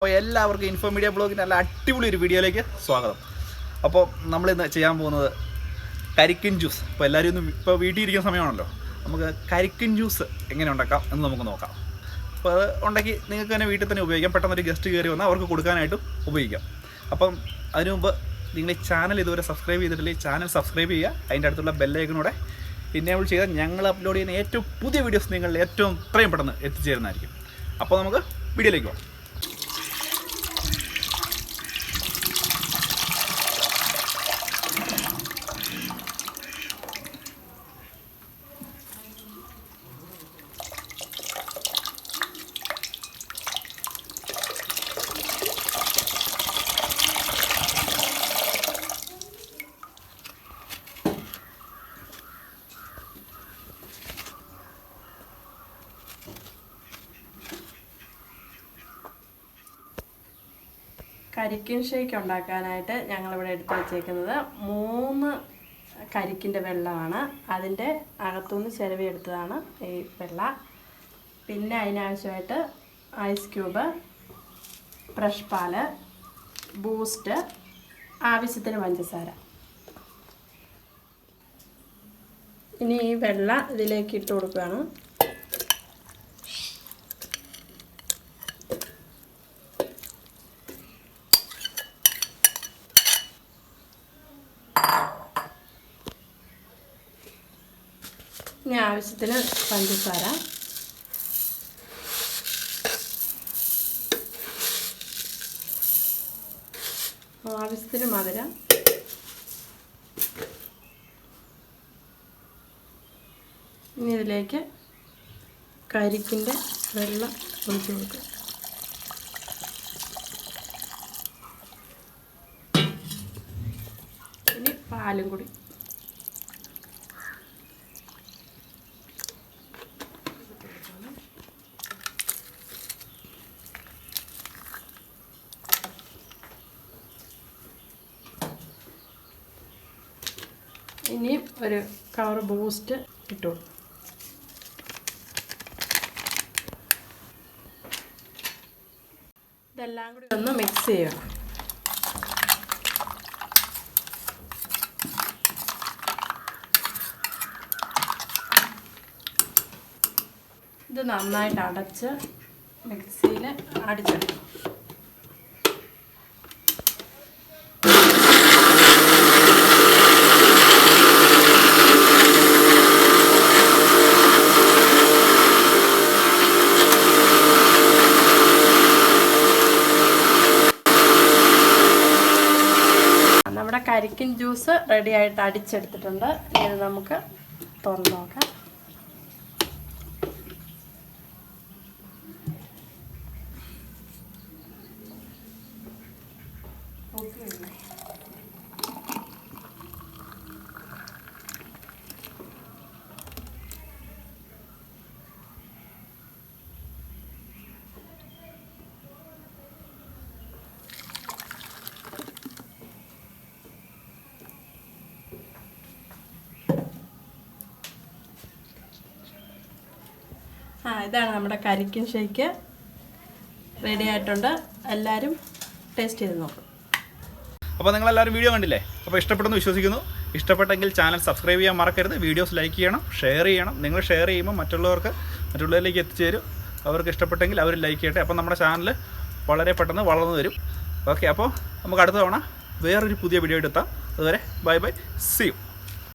അപ്പോൾ എല്ലാവർക്കും info media ബ്ലോഗിൻ്റെ നല്ല അടിപൊളി ഒരു വീഡിയോയിലേക്ക് സ്വാഗതം. അപ്പോൾ നമ്മളിന്ന് ചെയ്യാൻ പോകുന്നത് കരിക്കിൻ ജ്യൂസ്. അപ്പോൾ എല്ലാവരും ഇപ്പോൾ വീട്ടിൽ ഇരിക്കുന്ന സമയമാണല്ലോ, നമുക്ക് കരിക്കിൻ ജ്യൂസ് എങ്ങനെ ഉണ്ടാക്കാം എന്ന് നമുക്ക് നോക്കാം. അപ്പോൾ അത് ഉണ്ടാക്കി നിങ്ങൾക്ക് തന്നെ വീട്ടിൽ തന്നെ ഉപയോഗിക്കാം. പെട്ടെന്നൊരു ഗസ്റ്റ് കയറി വന്നാൽ അവർക്ക് കൊടുക്കാനായിട്ടും ഉപയോഗിക്കാം. അപ്പം അതിനു മുമ്പ് നിങ്ങൾ ഈ ചാനൽ ഇതുവരെ സബ്സ്ക്രൈബ് ചെയ്തിട്ടില്ലെങ്കിൽ ചാനൽ സബ്സ്ക്രൈബ് ചെയ്യുക. അതിൻ്റെ അടുത്തുള്ള ബെല്ലൈക്കനൂടെ എനേബിൾ ചെയ്താൽ ഞങ്ങൾ അപ്ലോഡ് ചെയ്യുന്ന ഏറ്റവും പുതിയ വീഡിയോസ് നിങ്ങൾ ഏറ്റവും എത്രയും പെട്ടെന്ന് എത്തിച്ചേരുന്നതായിരിക്കും. അപ്പോൾ നമുക്ക് വീഡിയോയിലേക്ക് പോകാം. കരിക്കിൻ ഷേക്ക് ഉണ്ടാക്കാനായിട്ട് ഞങ്ങളിവിടെ എടുത്ത് വെച്ചേക്കുന്നത് 3 കരിക്കിൻ്റെ വെള്ളമാണ്. അതിൻ്റെ അകത്തുനിന്ന് ചിരവിയെടുത്തതാണ് ഈ വെള്ള. പിന്നെ അതിനാവശ്യമായിട്ട് ഐസ് ക്യൂബ്, ഫ്രഷ് പാല്, ബൂസ്റ്റ്, ആവശ്യത്തിന് പഞ്ചസാര. ഇനി ഈ വെള്ള ഇതിലേക്ക് ഇട്ട് കൊടുക്കുകയാണ്. ഇനി ആവശ്യത്തിന് പഞ്ചസാര, ആവശ്യത്തിന് മധുരം, ഇനി ഇതിലേക്ക് കരിക്കിൻ്റെ വെള്ളം ഒഴിച്ച് കൊടുക്കുക. ഇനി പാലും കൂടി. ഇനി ഒരു കവർ ബൂസ്റ്റ് ഇട്ടു. ഇതെല്ലാം കൂടി ഒന്ന് മിക്സ് ചെയ്യണം. ഇത് നന്നായിട്ട് അടച്ച് മിക്സിയിൽ അടിച്ചെടുക്കണം. നമ്മുടെ കരിക്കിൻ ജ്യൂസ് റെഡി ആയിട്ട് അടിച്ചെടുത്തിട്ടുണ്ട്. ഇത് നമുക്ക് തുറന്ന് നോക്കാം. ഇതാണ് നമ്മുടെ കരിക്കിൻ ഷേക്ക് റെഡി ആയിട്ടുണ്ട്. എല്ലാവരും ടേസ്റ്റ് ചെയ്ത് നോക്കും. അപ്പോൾ നിങ്ങളെല്ലാവരും വീഡിയോ കണ്ടില്ലേ? അപ്പോൾ ഇഷ്ടപ്പെട്ടെന്ന് വിശ്വസിക്കുന്നു. ഇഷ്ടപ്പെട്ടെങ്കിൽ ചാനൽ സബ്സ്ക്രൈബ് ചെയ്യാൻ മറക്കരുത്. വീഡിയോസ് ലൈക്ക് ചെയ്യണം, ഷെയർ ചെയ്യണം. നിങ്ങൾ ഷെയർ ചെയ്യുമ്പോൾ മറ്റുള്ളവരിലേക്ക് എത്തിച്ചേരും. അവർക്ക് ഇഷ്ടപ്പെട്ടെങ്കിൽ അവർ ലൈക്ക് ചെയ്യട്ടെ. അപ്പോൾ നമ്മുടെ ചാനൽ വളരെ പെട്ടെന്ന് വളർന്നു വരും. ഓക്കെ, അപ്പോൾ നമുക്ക് അടുത്ത തവണ വേറൊരു പുതിയ വീഡിയോ എടുത്താം. അതുവരെ ബൈ ബൈ, സീ യു.